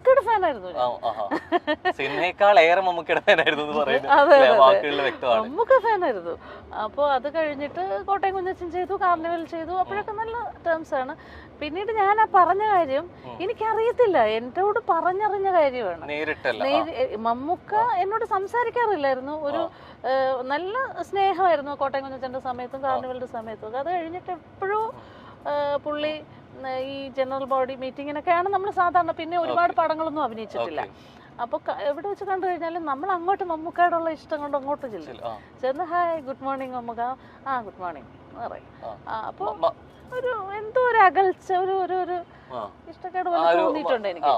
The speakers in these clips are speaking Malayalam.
മമ്മൂക്കയുടെ ഫാനായിരുന്നു. സിനിമയെക്കാളേറെ മമ്മൂക്കയുടെ ഫാനായിരുന്നു. മമ്മൂക്ക ഫാനായിരുന്നു. അപ്പോൾ അത് കഴിഞ്ഞിട്ട് കോട്ടയം കുഞ്ഞച്ചൻ ചെയ്തു, കാർണിവൽ ചെയ്തു. അപ്പോഴൊക്കെ നല്ല ടേംസ് ആണ്. പിന്നീട് ഞാൻ ആ പറഞ്ഞ കാര്യം എനിക്കറിയത്തില്ല, എന്നോട് പറഞ്ഞറിഞ്ഞ കാര്യമാണ്. മമ്മൂക്ക എന്നോട് സംസാരിക്കാറില്ലായിരുന്നു. ഒരു നല്ല സ്നേഹമായിരുന്നു കോട്ടയം കുഞ്ഞച്ചന്റെ സമയത്തും കാർണിവലിന്റെ സമയത്തും. അത് കഴിഞ്ഞിട്ട് എപ്പോഴും പുള്ളി ഈ ജനറൽ ബോഡി മീറ്റിങ്ങിനൊക്കെയാണ് നമ്മൾ സാധാരണ. പിന്നെ ഒരുപാട് പടങ്ങളൊന്നും അഭിനയിച്ചിട്ടില്ല. അപ്പൊ എവിടെ വെച്ച് കണ്ടു കഴിഞ്ഞാലും നമ്മൾ അങ്ങോട്ട് മമ്മൂക്കയോടുള്ള ഇഷ്ടം കൊണ്ട് അങ്ങോട്ട് ചെന്ന് hi good morning Mammukka, good morning പറയും. അപ്പൊ ഒരു എന്തോ ഒരു അകൽച്ച, ഒരു ഇഷ്ടക്കേട് പോലെ തോന്നിയിട്ടുണ്ട് എനിക്ക്.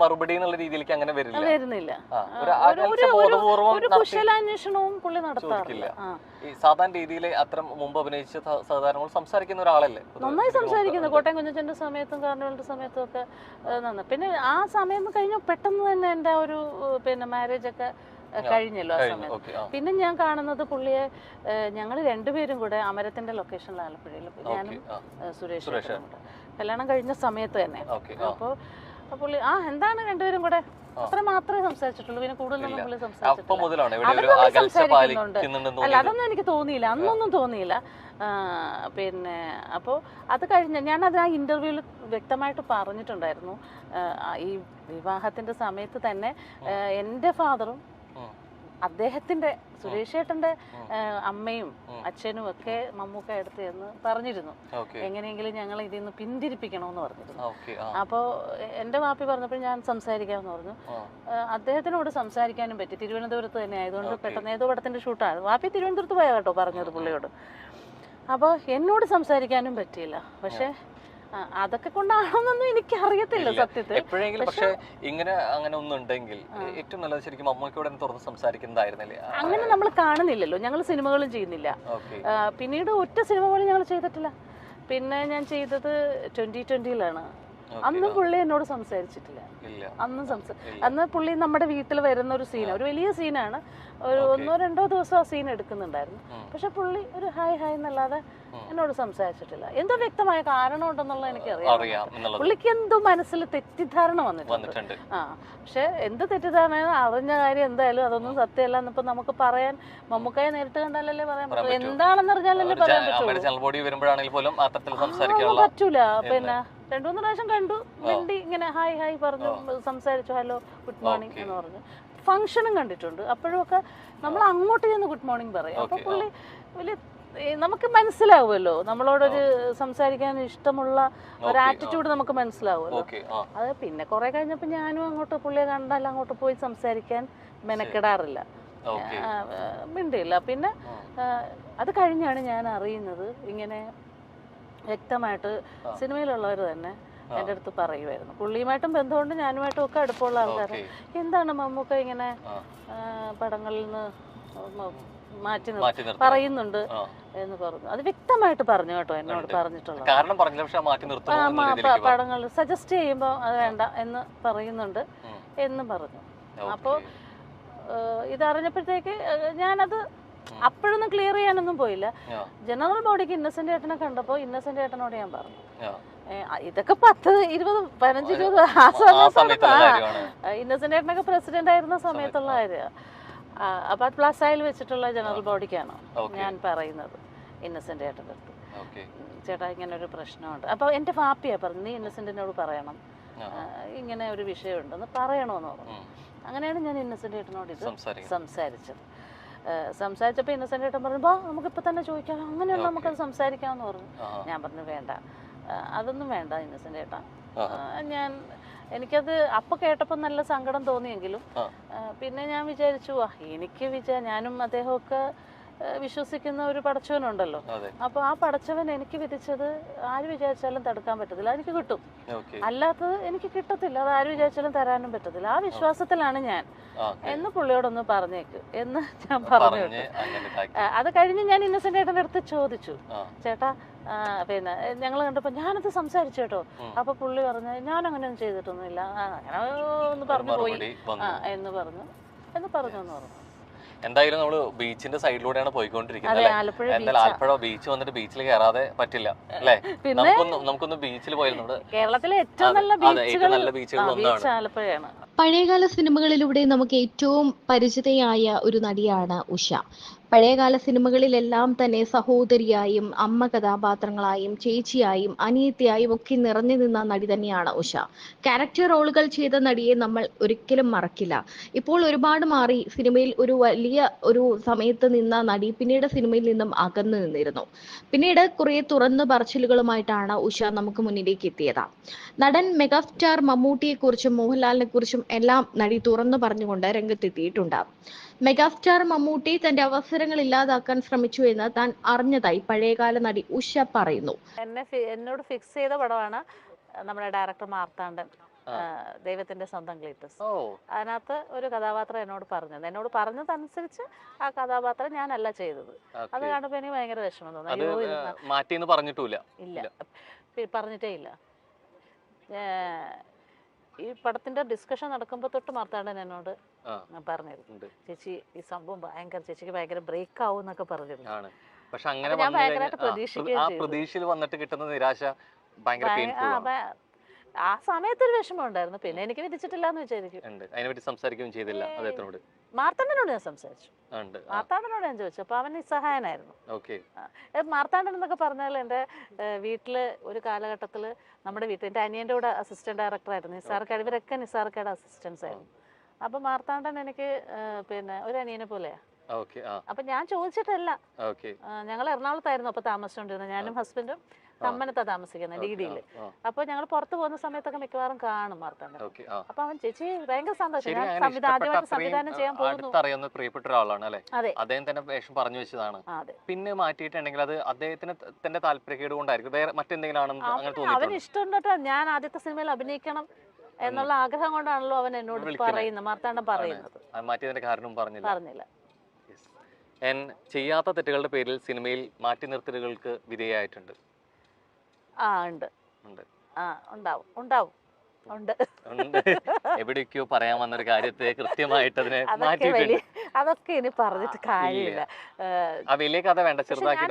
മറുപടി എന്നുള്ള രീതിയിലേക്ക് അങ്ങനെ വരുന്നില്ല. ഒരു കുശലാന്വേഷണവും പുള്ളി നടത്താറില്ല. സാധാരണ രീതിയിൽ അത്ര മുമ്പ് അഭിനയിച്ച സാധാരണ സംസാരിക്കുന്ന ഒരാളല്ലേ? നന്നായി സംസാരിക്കുന്നു. കോട്ടയം കുഞ്ഞച്ചന്റെ സമയത്തും കാർണിവലിന്റെ സമയത്തും ഒക്കെ നന്നായി. പിന്നെ ആ സമയം കഴിഞ്ഞ പെട്ടെന്ന് തന്നെ എന്റെ ഒരു മാരേജ് ഒക്കെ കഴിഞ്ഞല്ലോ ആ സമയത്ത്. പിന്നെ ഞാൻ കാണുന്നത് പുള്ളിയെ ഞങ്ങൾ രണ്ടുപേരും കൂടെ അമരത്തിന്റെ ലൊക്കേഷനിൽ ആലപ്പുഴയിൽ, ഞാനും സുരേഷ് കല്യാണം കഴിഞ്ഞ സമയത്ത് തന്നെ. അപ്പൊ പുള്ളി എന്താണ് രണ്ടുപേരും കൂടെ അത്ര മാത്രമേ സംസാരിച്ചിട്ടുള്ളൂ. പിന്നെ കൂടുതലൊന്നും പുള്ളി സംസാരിക്കുന്നുണ്ട്. അല്ല, അതൊന്നും എനിക്ക് തോന്നിയില്ല, അന്നൊന്നും തോന്നിയില്ല. പിന്നെ അപ്പോൾ അത് കഴിഞ്ഞ് ഞാനത് ആ ഇന്റർവ്യൂവിൽ വ്യക്തമായിട്ട് പറഞ്ഞിട്ടുണ്ടായിരുന്നു. ഈ വിവാഹത്തിന്റെ സമയത്ത് തന്നെ എൻ്റെ ഫാദറും അദ്ദേഹത്തിന്റെ സുരേഷ് ഏട്ടന്റെ അമ്മയും അച്ഛനും ഒക്കെ മമ്മൂക്ക എടുത്ത് എന്ന് പറഞ്ഞിരുന്നു. എങ്ങനെയെങ്കിലും ഞങ്ങൾ ഇതിൽ നിന്ന് പിന്തിരിപ്പിക്കണമെന്ന് പറഞ്ഞിരുന്നു. അപ്പോൾ എൻ്റെ വാപ്പി പറഞ്ഞപ്പോൾ ഞാൻ സംസാരിക്കാമെന്ന് പറഞ്ഞു. അദ്ദേഹത്തിനോട് സംസാരിക്കാനും പറ്റി. തിരുവനന്തപുരത്ത് തന്നെ ആയതുകൊണ്ട് പെട്ടെന്ന് ഏതോ പടത്തിന്റെ ഷൂട്ടാണ്. വാപ്പി തിരുവനന്തപുരത്ത് പോയാ കേട്ടോ പറഞ്ഞത് പുള്ളിയോട്. അപ്പോൾ എന്നോട് സംസാരിക്കാനും പറ്റിയില്ല. പക്ഷെ അതൊക്കെ കൊണ്ടാണെന്നൊന്നും എനിക്ക് അറിയത്തില്ല സത്യത്തിൽ. എപ്പോഴെങ്കിലും പക്ഷെ ഇങ്ങനെ അങ്ങനെ ഒന്നുണ്ടെങ്കിൽ ഏറ്റവും നല്ലത് ശരിക്കും അമ്മയ്ക്കോട് തുറന്ന് സംസാരിക്കുന്നതായിരുന്നല്ലേ? അങ്ങനെ നമ്മൾ കാണുന്നില്ലല്ലോ. ഞങ്ങൾ സിനിമകളും ചെയ്യുന്നില്ല. പിന്നീട് ഒറ്റ സിനിമ പോലും ഞങ്ങൾ ചെയ്തിട്ടില്ല. പിന്നെ ഞാൻ ചെയ്തത് 2020-ലാണ്. അന്നും പുള്ളി എന്നോട് സംസാരിച്ചിട്ടില്ല. അന്ന് പുള്ളി നമ്മുടെ വീട്ടിൽ വരുന്ന ഒരു സീൻ, ഒരു വലിയ സീനാണ്. ഒരു 1-2 ദിവസം ആ സീൻ എടുക്കുന്നുണ്ടായിരുന്നു. പക്ഷെ പുള്ളി ഒരു ഹായ് ഹായ് എന്നല്ലാതെ എന്നോട് സംസാരിച്ചിട്ടില്ല. എന്തോ വ്യക്തമായ കാരണം ഉണ്ടെന്നുള്ള എനിക്കറിയാം. പുള്ളിക്ക് എന്തോ മനസ്സിൽ തെറ്റിദ്ധാരണ വന്നിട്ടുണ്ട്. പക്ഷെ എന്ത് തെറ്റിദ്ധാരണ, അറിഞ്ഞ കാര്യം എന്തായാലും അതൊന്നും സത്യമല്ല എന്നിപ്പോ നമുക്ക് പറയാൻ, മമ്മൂക്കയെ നേരിട്ട് കണ്ടാലല്ലേ പറയാൻ പറ്റും. എന്താണെന്ന് അറിഞ്ഞാലല്ലേ പറയാൻ പറ്റൂല. പിന്നെ 2-3 പ്രാവശ്യം കണ്ടു, വേണ്ടി ഇങ്ങനെ ഹായ് ഹായ് പറഞ്ഞു, സംസാരിച്ചു, ഹലോ ഗുഡ് മോർണിംഗ് എന്ന് പറഞ്ഞു. ഫംഗ്ഷനും കണ്ടിട്ടുണ്ട്. അപ്പോഴും ഒക്കെ നമ്മൾ അങ്ങോട്ട് ചെന്ന് ഗുഡ് മോർണിംഗ് പറയും. അപ്പൊ പുള്ളി വലിയ നമുക്ക് മനസ്സിലാവുമല്ലോ, നമ്മളോടൊരു സംസാരിക്കാൻ ഇഷ്ടമുള്ള ഒരു ആറ്റിറ്റ്യൂഡ് നമുക്ക് മനസ്സിലാവുമല്ലോ. അത് പിന്നെ കുറെ കഴിഞ്ഞപ്പോ ഞാനും അങ്ങോട്ട് പുള്ളിയെ കണ്ടാൽ അങ്ങോട്ട് പോയി സംസാരിക്കാൻ മെനക്കെടാറില്ല, മിണ്ടില്ല. പിന്നെ അത് കഴിഞ്ഞാണ് ഞാൻ അറിയുന്നത്, ഇങ്ങനെ വ്യക്തമായിട്ട് സിനിമയിലുള്ളവർ തന്നെ എൻ്റെ അടുത്ത് പറയുമായിരുന്നു. പുള്ളിയുമായിട്ടും ബന്ധമുണ്ട്, ഞാനുമായിട്ടും ഒക്കെ അടുപ്പമുള്ള ആൾക്കാർ. എന്താണ് മമ്മൂക്ക ഇങ്ങനെ പടങ്ങളിൽ നിന്ന് മാറ്റി പറയുന്നുണ്ട് എന്ന് പറഞ്ഞു. അത് വ്യക്തമായിട്ട് പറഞ്ഞു കേട്ടോ, എന്നോട് പറഞ്ഞിട്ടുള്ളത്. പടങ്ങൾ സജസ്റ്റ് ചെയ്യുമ്പോൾ അത് വേണ്ട എന്ന് പറയുന്നുണ്ട് എന്ന് പറഞ്ഞു. അപ്പോൾ ഇതറിഞ്ഞപ്പോഴത്തേക്ക് ഞാനത് അപ്പോഴൊന്നും ക്ലിയർ ചെയ്യാനൊന്നും പോയില്ല. ജനറൽ ബോഡിക്ക് ഇന്നസെന്റ് ഏട്ടനെ കണ്ടപ്പോൾ ഇന്നസെന്റ് ഏട്ടനോട് ഞാൻ പറഞ്ഞു, ഇതൊക്കെ 10-15-20 ആ സമയത്താണ്. ഇന്നസെന്റ് ഏട്ടനൊക്കെ പ്രസിഡന്റ് ആയിരുന്ന സമയത്തുള്ള കാര്യമാണ്. അപ്പൊ അത് പ്ലസായിൽ വെച്ചിട്ടുള്ള ജനറൽ ബോഡിക്കാണ് ഞാൻ പറയുന്നത് ഇന്നസെന്റ് ഏട്ടൻ്റെ അടുത്ത്. ചേട്ടാ ഇങ്ങനെ ഒരു പ്രശ്നമുണ്ട്. അപ്പൊ എന്റെ വാപ്പിയാ പറഞ്ഞു, നീ ഇന്നസെന്റിനോട് പറയണം, ഇങ്ങനെ ഒരു വിഷയമുണ്ടെന്ന് പറയണമെന്ന് പറഞ്ഞു. അങ്ങനെയാണ് ഞാൻ ഇന്നസെന്റ് ഏട്ടനോട് ഇത് സംസാരിച്ചപ്പോ ഇന്നസെന്റ് ഏട്ടൻ പറഞ്ഞു, നമുക്കിപ്പോ തന്നെ ചോദിക്കാം, അങ്ങനെയുള്ള നമുക്കത് സംസാരിക്കാമെന്ന് പറഞ്ഞു. ഞാൻ പറഞ്ഞു വേണ്ട, അതൊന്നും വേണ്ട ഇന്നസെന്റ് ഏട്ടാ. എനിക്കത് അപ്പൊ കേട്ടപ്പോ നല്ല സങ്കടം തോന്നിയെങ്കിലും പിന്നെ ഞാൻ വിചാരിച്ചു, ഞാനും അദ്ദേഹമൊക്കെ വിശ്വസിക്കുന്ന ഒരു പടച്ചവനുണ്ടല്ലോ. അപ്പൊ ആ പടച്ചവൻ എനിക്ക് വിധിച്ചത് ആര് വിചാരിച്ചാലും തടുക്കാൻ പറ്റത്തില്ല, എനിക്ക് കിട്ടും. അല്ലാത്തത് എനിക്ക് കിട്ടത്തില്ല, അത് ആര് വിചാരിച്ചാലും തരാനും പറ്റത്തില്ല. ആ വിശ്വാസത്തിലാണ് ഞാൻ എന്ന് പുള്ളിയോടൊന്ന് പറഞ്ഞേക്ക് എന്ന് ഞാൻ പറഞ്ഞു. അത് കഴിഞ്ഞ് ഞാൻ ഇന്നസെന്റ് ഏട്ടൻ്റെ അടുത്ത് ചോദിച്ചു, ചേട്ടാ പിന്നെ ഞങ്ങൾ കണ്ടപ്പോ ഞാനത് സംസാരിച്ചു കേട്ടോ. അപ്പൊ പുള്ളി പറഞ്ഞു, ഞാൻ അങ്ങനെയൊന്നും ചെയ്തിട്ടൊന്നുമില്ല, അങ്ങനെ ഒന്ന് പറഞ്ഞു പോയി എന്ന് പറഞ്ഞു. എന്തായാലും നമ്മള് ബീച്ചിന്റെ സൈഡിലൂടെയാണ് പോയിക്കൊണ്ടിരിക്കുന്നത് അതെ, അല്ലേ? ആലപ്പുഴ എന്തായാലും ആലപ്പുഴ ബീച്ച് വന്നിട്ട് ബീച്ചിൽ കയറാതെ പറ്റില്ല അല്ലേ? പിന്നെ നമുക്കൊന്ന് ബീച്ചിൽ പോയിരുന്നു. കേരളത്തിലെ ഏറ്റവും നല്ല ഏറ്റവും നല്ല ബീച്ചുകളിൽ ഒന്നാണ് ബീച്ച് ആലപ്പുഴയാണ്. പഴയകാല സിനിമകളിലൂടെ നമുക്ക് ഏറ്റവും പരിചിതയായ ഒരു നടിയാണ് ഉഷ. പഴയകാല സിനിമകളിലെല്ലാം തന്നെ സഹോദരിയായും അമ്മ കഥാപാത്രങ്ങളായും ചേച്ചിയായും അനിയത്തിയായും ഒക്കെ നിറഞ്ഞു നിന്ന നടി തന്നെയാണ് ഉഷ. ക്യാരക്ടർ റോളുകൾ ചെയ്ത നടിയെ നമ്മൾ ഒരിക്കലും മറക്കില്ല. ഇപ്പോൾ ഒരുപാട് മാറി. സിനിമയിൽ ഒരു വലിയ ഒരു സമയത്ത് നിന്ന നടി പിന്നീട് സിനിമയിൽ നിന്നും അകന്നു നിന്നിരുന്നു. പിന്നീട് കുറെ തുറന്നു പറച്ചിലുകളുമായിട്ടാണ് ഉഷ നമുക്ക് മുന്നിലേക്ക് എത്തിയത്. നടൻ മെഗാസ്റ്റാർ മമ്മൂട്ടിയെക്കുറിച്ചും മോഹൻലാലിനെ കുറിച്ചും എല്ലാം നടി തുറന്നു പറഞ്ഞുകൊണ്ട് രംഗത്തെത്തിയിട്ടുണ്ട്. മെഗാസ്റ്റാർ മമ്മൂട്ടി തന്റെ അവസരങ്ങൾ ഇല്ലാതാക്കാൻ ശ്രമിച്ചു എന്ന് താൻ അറിഞ്ഞതായി പഴയകാല നടി ഉഷ പറയുന്നു. എന്നോട് ഫിക്സ് ചെയ്ത പടമാണ് നമ്മുടെ ഡയറക്ടർ മാർത്താണ്ഡൻ, ദൈവത്തിന്റെ സ്വന്തം ക്ലീറ്റസ്. അതിനകത്ത് ഒരു കഥാപാത്രം എന്നോട് പറഞ്ഞതനുസരിച്ച് ആ കഥാപാത്രം ഞാനല്ല ചെയ്തത്. അത് കാണുമ്പോൾ എനിക്ക് ഭയങ്കര വിഷമം തോന്നി. ഇല്ല, പറഞ്ഞിട്ടേ ഇല്ല. ഈ പടത്തിന്റെ ഡിസ്കഷൻ നടക്കുമ്പോൾ തൊട്ട് മാർത്താണ്ഡൻ എന്നോട് പറഞ്ഞിരുന്നു, ചേച്ചി ഈ സംഭവം ചേച്ചിക്ക് ഭയങ്കര ബ്രേക്ക് ആവും എന്നൊക്കെ പറഞ്ഞിരുന്നു. പക്ഷെ അങ്ങനെ ഞാൻ ഭയങ്കരമായിട്ട് പ്രതീക്ഷയിൽ വന്നിട്ട് കിട്ടുന്ന നിരാശ ആ സമയത്തൊരു വിഷമം ഉണ്ടായിരുന്നു. പിന്നെ എനിക്ക് വിധിച്ചിട്ടില്ല എന്ന് വിചാരിക്കും. അതിനെപ്പറ്റി സംസാരിക്കുകയും ചെയ്തില്ല അദ്ദേഹത്തിനോട്. മാർത്താണ്ഡനോട് ഞാൻ സംസാരിച്ചു. മാർത്താണ്ഡനോട് ഞാൻ ചോദിച്ചു. അപ്പൊ അവൻ നിസ്സഹായനായിരുന്നു. മാർത്താണ്ഡൻ എന്നൊക്കെ പറഞ്ഞാൽ എൻ്റെ വീട്ടില് ഒരു കാലഘട്ടത്തില് നമ്മുടെ വീട്ടിൽ എൻ്റെ അനിയൻ്റെ കൂടെ അസിസ്റ്റന്റ് ഡയറക്ടറായിരുന്നു നിസാർക്കാട്. ഇവരൊക്കെ നിസാർക്കാട് അസിസ്റ്റൻസ് ആയിരുന്നു. അപ്പൊ മാർത്താണ്ഡൻ എനിക്ക് പിന്നെ ഒരു അനിയനെ പോലെയാ. അപ്പൊ ഞാൻ ചോദിച്ചിട്ടല്ല. ഞങ്ങൾ എറണാകുളത്തായിരുന്നു അപ്പൊ താമസിച്ചോണ്ടിരുന്നത്. ഞാനും ഹസ്ബൻഡും കമ്മനത്താ താമസിക്കുന്നത്, ഡിഡിയില്. അപ്പൊ ഞങ്ങൾ പുറത്തു പോകുന്ന സമയത്തൊക്കെ മിക്കവാറും കാണും മാർത്താണ്ഡൻ. അപ്പൊ അവൻ ചേച്ചി ഭയങ്കര സന്തോഷം, ഞാൻ ആദ്യമായിട്ട് സംവിധാനം ചെയ്യാൻ പോകുന്നു. പ്രിയപ്പെട്ട ഒരാളാണ് അല്ലെ? അദ്ദേഹം തന്നെ വേഷം പറഞ്ഞു വെച്ചതാണ്. പിന്നെ മാറ്റിയിട്ടുണ്ടെങ്കിൽ അത് അദ്ദേഹത്തിന് തന്നെ താല്പര്യക്കേട് കൊണ്ടായിരിക്കും, വേറെ മറ്റെന്തെങ്കിലും അവന് ഇഷ്ടമുണ്ടോ? ഞാൻ ആദ്യത്തെ സിനിമയിൽ അഭിനയിക്കണം എന്നുള്ള ആഗ്രഹം കൊണ്ടാണല്ലോ അവൻ എന്നോട് പറയുന്നത്, മാർത്താണ്ഡൻ പറയുന്നത്. മാറ്റിയതിന്റെ കാരണം പറഞ്ഞില്ല. ചെയ്യാത്ത തെറ്റുകളുടെ പേരിൽ സിനിമയിൽ മാറ്റി നിർത്തലുകൾക്ക് വിധേയായിട്ടുണ്ട്. എവിടേക്കോ പറയാൻ വന്നൊരു കാര്യത്തെ കൃത്യമായിട്ട് അതിനെ അതൊക്കെ ഇനി പറഞ്ഞിട്ട് കാര്യമില്ല. വലിയ കഥ വേണ്ട, ചെറുതാക്കി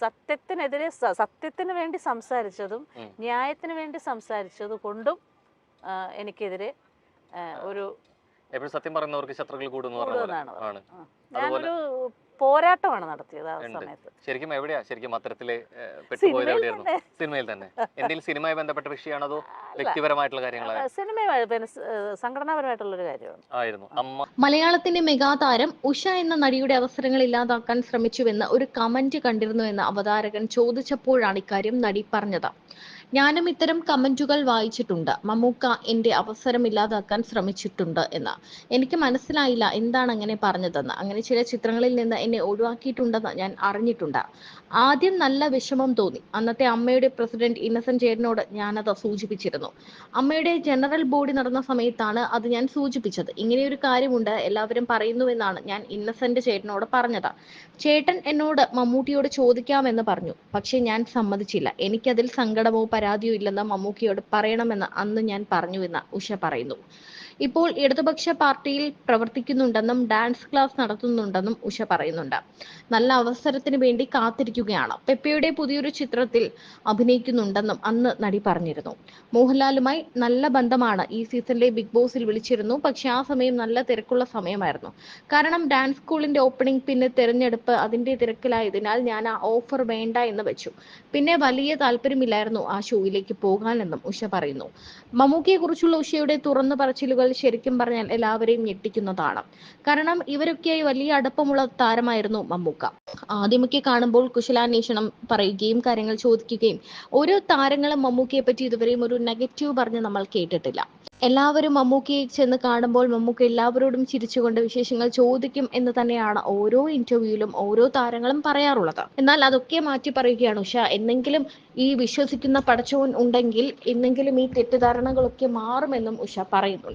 സത്യത്തിനെതിരെ സത്യത്തിന് വേണ്ടി സംസാരിച്ചതും ന്യായത്തിന് വേണ്ടി സംസാരിച്ചത് കൊണ്ടും എനിക്കെതിരെ ഒരു എപ്പോഴും സത്യം പറയുന്നവർക്ക് ശത്രുക്കൾ കൂടുന്നതാണ്. ഞാനൊരു പോരാട്ടമാണ് നടത്തിയത് ആ സമയത്ത്. ശരിക്കും എവിടെയാ അത്തരത്തില് പെട്ടുപോയത്? എവിടെയായിരുന്നു? സിനിമയിൽ തന്നെ. എന്തെങ്കിലും സിനിമയുമായി ബന്ധപ്പെട്ട വിഷയമാണോ അതോ വ്യക്തിപരമായിട്ടുള്ള കാര്യങ്ങളാണ്? സിനിമയുമായി സംഘടനാപരമായിട്ടുള്ള ഒരു കാര്യമാണ്. അമ്മ മലയാളത്തിന്റെ മെഗാതാരം ഉഷ എന്ന നടിയുടെ അവസരങ്ങൾ ഇല്ലാതാക്കാൻ ശ്രമിച്ചുവെന്ന് ഒരു കമന്റ് കണ്ടിരുന്നുവെന്ന് അവതാരകൻ ചോദിച്ചപ്പോഴാണ് ഇക്കാര്യം നടി പറഞ്ഞത്. ഞാനും ഇത്തരം കമന്റുകൾ വായിച്ചിട്ടുണ്ട്. മമ്മൂക്ക എന്റെ അവസരം ഇല്ലാതാക്കാൻ ശ്രമിച്ചിട്ടുണ്ട് എന്ന്. എനിക്ക് മനസ്സിലായില്ല എന്താണ് അങ്ങനെ പറഞ്ഞതെന്ന്. അങ്ങനെ ചില ചിത്രങ്ങളിൽ നിന്ന് എന്നെ ഒഴിവാക്കിയിട്ടുണ്ടെന്ന് ഞാൻ അറിഞ്ഞിട്ടുണ്ട്. ആദ്യം നല്ല വിഷമം തോന്നി. അന്നത്തെ അമ്മയുടെ പ്രസിഡന്റ് ഇന്നസെന്റ് ചേട്ടനോട് ഞാനത് സൂചിപ്പിച്ചിരുന്നു. അമ്മയുടെ ജനറൽ ബോഡി നടന്ന സമയത്താണ് അത് ഞാൻ സൂചിപ്പിച്ചത്. ഇങ്ങനെയൊരു കാര്യമുണ്ട്, എല്ലാവരും പറയുന്നുവെന്നാണ് ഞാൻ ഇന്നസെന്റ് ചേട്ടനോട് പറഞ്ഞത്. ചേട്ടൻ എന്നോട് മമ്മൂട്ടിയോട് ചോദിക്കാമെന്ന് പറഞ്ഞു. പക്ഷെ ഞാൻ സമ്മതിച്ചില്ല. എനിക്കതിൽ സങ്കടമോ പരാതിയോ ഇല്ലെന്ന് മമ്മൂക്കയോട് പറയണമെന്ന് അന്ന് ഞാൻ പറഞ്ഞുവെന്ന് ഉഷ പറയുന്നു. ഇപ്പോൾ ഇടതുപക്ഷ പാർട്ടിയിൽ പ്രവർത്തിക്കുന്നുണ്ടെന്നും ഡാൻസ് ക്ലാസ് നടത്തുന്നുണ്ടെന്നും ഉഷ പറയുന്നുണ്ട്. നല്ല അവസരത്തിന് വേണ്ടി കാത്തിരിക്കുകയാണ്. പെപ്പയുടെ പുതിയൊരു ചിത്രത്തിൽ അഭിനയിക്കുന്നുണ്ടെന്നും അന്ന് നടി പറഞ്ഞിരുന്നു. മോഹൻലാലുമായി നല്ല ബന്ധമാണ്. ഈ സീസണിലെ ബിഗ് ബോസിൽ വിളിച്ചിരുന്നു. പക്ഷെ ആ സമയം നല്ല തിരക്കുള്ള സമയമായിരുന്നു. കാരണം ഡാൻസ് സ്കൂളിന്റെ ഓപ്പണിംഗ്, പിന്നെ തെരഞ്ഞെടുപ്പ്, അതിന്റെ തിരക്കിലായതിനാൽ ഞാൻ ആ ഓഫർ വേണ്ട എന്ന് വെച്ചു. പിന്നെ വലിയ താല്പര്യമില്ലായിരുന്നു ആ ഷോയിലേക്ക് പോകാനെന്നും ഉഷ പറയുന്നു. മമ്മൂക്കയെ കുറിച്ചുള്ള ഉഷയുടെ തുറന്നു പറച്ചിലുകൾ ശരിക്കും പറഞ്ഞാൽ എല്ലാവരെയും ഞെട്ടിക്കുന്നതാണ്. കാരണം ഇവരൊക്കെയായി വലിയ അടുപ്പമുള്ള താരമായിരുന്നു മമ്മൂക്ക. ആദ്യമൊക്കെ കാണുമ്പോൾ കുശലാന്വേഷണം പറയുകയും കാര്യങ്ങൾ ചോദിക്കുകയും, ഓരോ താരങ്ങളും മമ്മൂക്കയെ പറ്റി ഇതുവരെയും ഒരു നെഗറ്റീവ് പറഞ്ഞ് നമ്മൾ കേട്ടിട്ടില്ല. എല്ലാവരും മമ്മൂക്കയെ ചെന്ന് കാണുമ്പോൾ മമ്മൂക്ക എല്ലാവരോടും ചിരിച്ചുകൊണ്ട് വിശേഷങ്ങൾ ചോദിക്കും എന്ന് തന്നെയാണ് ഓരോ ഇന്റർവ്യൂവിലും ഓരോ താരങ്ങളും പറയാറുള്ളത്. എന്നാൽ അതൊക്കെ മാറ്റി പറയുകയാണ് ഉഷ. എന്നെങ്കിലും ഈ വിശ്വസിക്കുന്ന പടച്ചോൻ ഉണ്ടെങ്കിൽ എന്നെങ്കിലും ഈ തെറ്റിദ്ധാരണകളൊക്കെ മാറുമെന്നും ഉഷ പറയുന്നുണ്ട്.